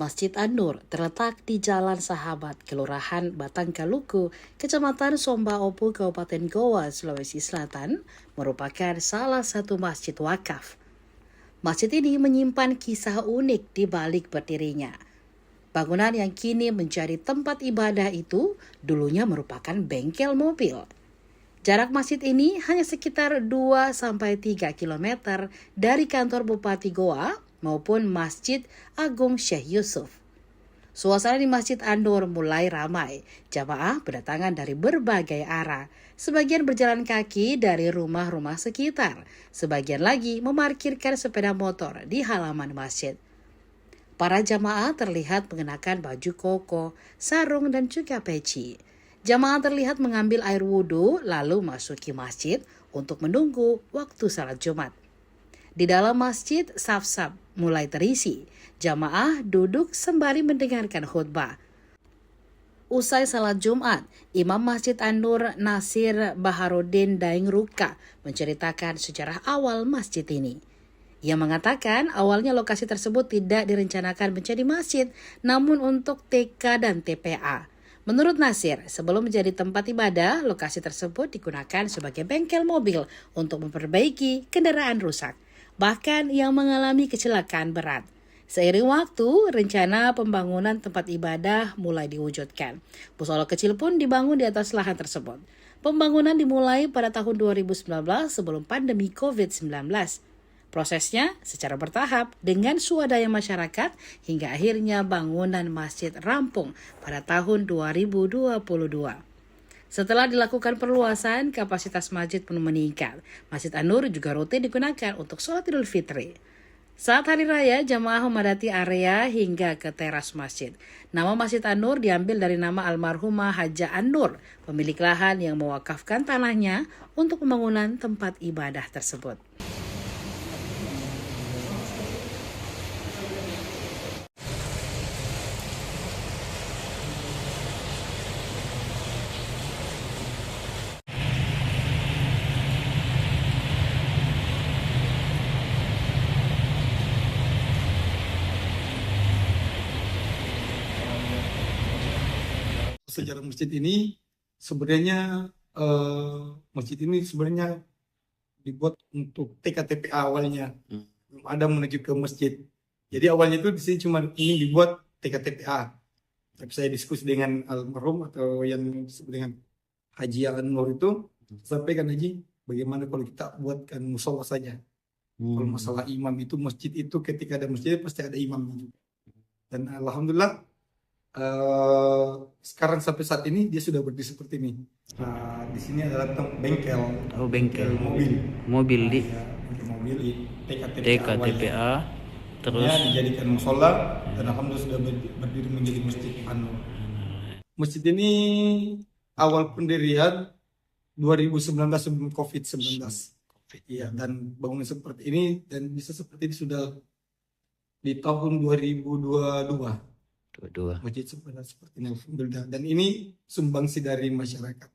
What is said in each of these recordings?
Masjid An-Nur terletak di Jalan Sahabat, Kelurahan Batangkaluku, Kecamatan Sombaopu, Kabupaten Goa, Sulawesi Selatan, merupakan salah satu masjid wakaf. Masjid ini menyimpan kisah unik di balik berdirinya. Bangunan yang kini menjadi tempat ibadah itu dulunya merupakan bengkel mobil. Jarak masjid ini hanya sekitar 2-3 km dari kantor Bupati Goa maupun Masjid Agung Syekh Yusuf. Suasana di Masjid An-Nur mulai ramai. Jamaah berdatangan dari berbagai arah. Sebagian berjalan kaki dari rumah-rumah sekitar. Sebagian lagi memarkirkan sepeda motor di halaman masjid. Para jamaah terlihat mengenakan baju koko, sarung, dan juga peci. Jamaah terlihat mengambil air wudhu lalu masuki masjid untuk menunggu waktu salat Jumat. Di dalam masjid, saf-saf mulai terisi. Jamaah duduk sembari mendengarkan khutbah. Usai salat Jumat, Imam Masjid An-Nur Nasir Baharudin Daeng Ruka menceritakan sejarah awal masjid ini. Ia mengatakan awalnya lokasi tersebut tidak direncanakan menjadi masjid, namun untuk TK dan TPA. Menurut Nasir, sebelum menjadi tempat ibadah, lokasi tersebut digunakan sebagai bengkel mobil untuk memperbaiki kendaraan rusak, bahkan yang mengalami kecelakaan berat. Seiring waktu, rencana pembangunan tempat ibadah mulai diwujudkan. Musola kecil pun dibangun di atas lahan tersebut. Pembangunan dimulai pada tahun 2019 sebelum pandemi COVID-19. Prosesnya secara bertahap dengan swadaya masyarakat hingga akhirnya bangunan masjid rampung pada tahun 2022. Setelah dilakukan perluasan, kapasitas masjid pun meningkat. Masjid An-Nur juga rutin digunakan untuk sholat Idul Fitri. Saat hari raya, jamaah memadati area hingga ke teras masjid. Nama Masjid An-Nur diambil dari nama almarhumah Haja An-Nur, pemilik lahan yang mewakafkan tanahnya untuk pembangunan tempat ibadah tersebut. Sejarah masjid ini sebenarnya masjid ini sebenarnya dibuat untuk TK-TPA awalnya, belum ada menuju ke masjid. Jadi awalnya itu di sini cuma ini dibuat TK-TPA. Tapi saya diskusi dengan almarhum atau yang disebut dengan Haji An-Nur itu, sampaikan Haji, bagaimana kalau kita buatkan musola saja. Kalau masalah imam itu masjid itu ketika ada masjid pasti ada imamnya juga. Dan alhamdulillah sekarang sampai saat ini dia sudah berdiri seperti ini. Di sini adalah bengkel. Oh, bengkel mobil. Mobil di Bengkel mobil di TK awalnya. TPA. Terus Ya, dijadikan musola dan alhamdulillah sudah berdiri menjadi Masjid An-Nur. Masjid ini awal pendirian 2019 sebelum COVID-19. Iya, dan bangunan seperti ini dan bisa seperti ini sudah di tahun 2022. Masjid seperti ini alhamdulillah. Dan ini sumbangsi dari masyarakat.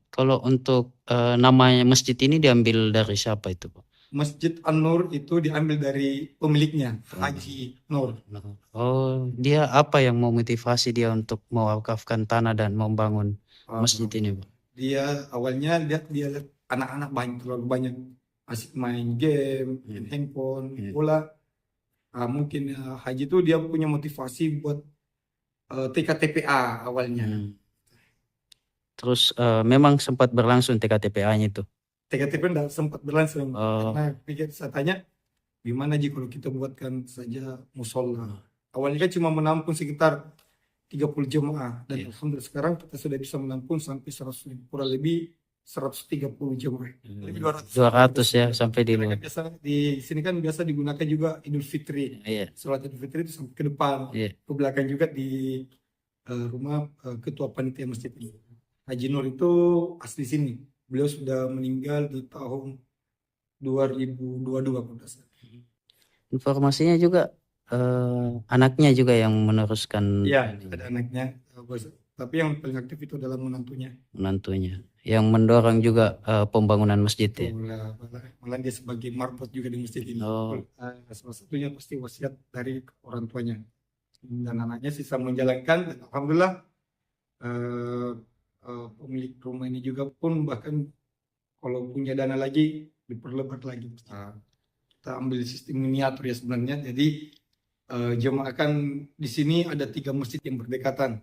Kalau untuk namanya masjid ini diambil dari siapa itu, Pak? Masjid An-Nur itu diambil dari pemiliknya, Haji Nur. Oh, dia apa yang memotivasi dia untuk mewakafkan tanah dan membangun masjid ini, Pak? Dia awalnya dia lihat anak-anak terlalu banyak asik main game, main handphone, bola. Mungkin Haji itu dia punya motivasi buat TK-TPA awalnya. Terus memang sempat berlangsung TK-TPA-nya itu. TK-TPA tidak sempat berlangsung. Oh. Karena saya tanya, gimana Ji kalau kita buatkan saja musola. Awalnya kan cuma menampung sekitar 30 jemaah. Dan alhamdulillah sekarang kita sudah bisa menampung sampai 100 kurang lebih 130 jemaah. Lebih 200 ya sampai di luar. Biasa di sini kan biasa digunakan juga Idul Fitri. Sholat Idul Fitri itu sampai ke depan. Ke belakang juga di rumah ketua panitia masjid ini. Haji Nur itu asli sini. Beliau sudah meninggal di tahun 2022 kalau tidak salah. Informasinya juga anaknya juga yang meneruskan. Iya, ada anaknya. Tapi yang paling aktif itu adalah menantunya. Yang mendorong juga pembangunan masjid ya. Malah dia sebagai marbot juga di masjid ini. Salah satunya pasti wasiat dari orang tuanya. dan anaknya sisa menjalankan. Dan alhamdulillah pemilik rumah ini juga pun bahkan kalau punya dana lagi diperlebar lagi. Kita ambil sistem miniatur ya sebenarnya. Jadi jemaah kan di sini ada 3 masjid yang berdekatan.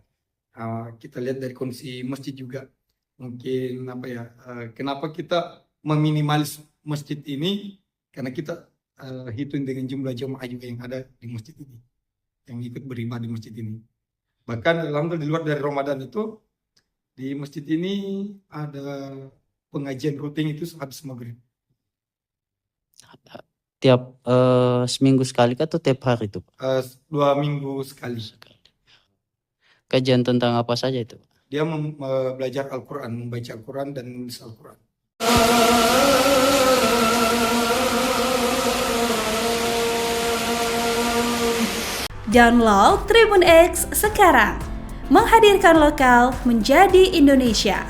Kita lihat dari kondisi masjid juga. Mungkin apa ya? Kenapa kita meminimalis masjid ini? Karena kita hitung dengan jumlah jemaah juga yang ada di masjid ini, yang ikut beribadah di masjid ini. Bahkan alhamdulillah di luar dari Ramadan itu di masjid ini ada pengajian rutin itu habis maghrib. Tiap seminggu sekali kah atau tiap hari itu, Pak? 2 minggu sekali. Kajian tentang apa saja itu, Pak? Dia belajar Al-Quran, membaca Al-Quran dan menulis Al-Quran. Download Tribun X sekarang, menghadirkan lokal menjadi Indonesia.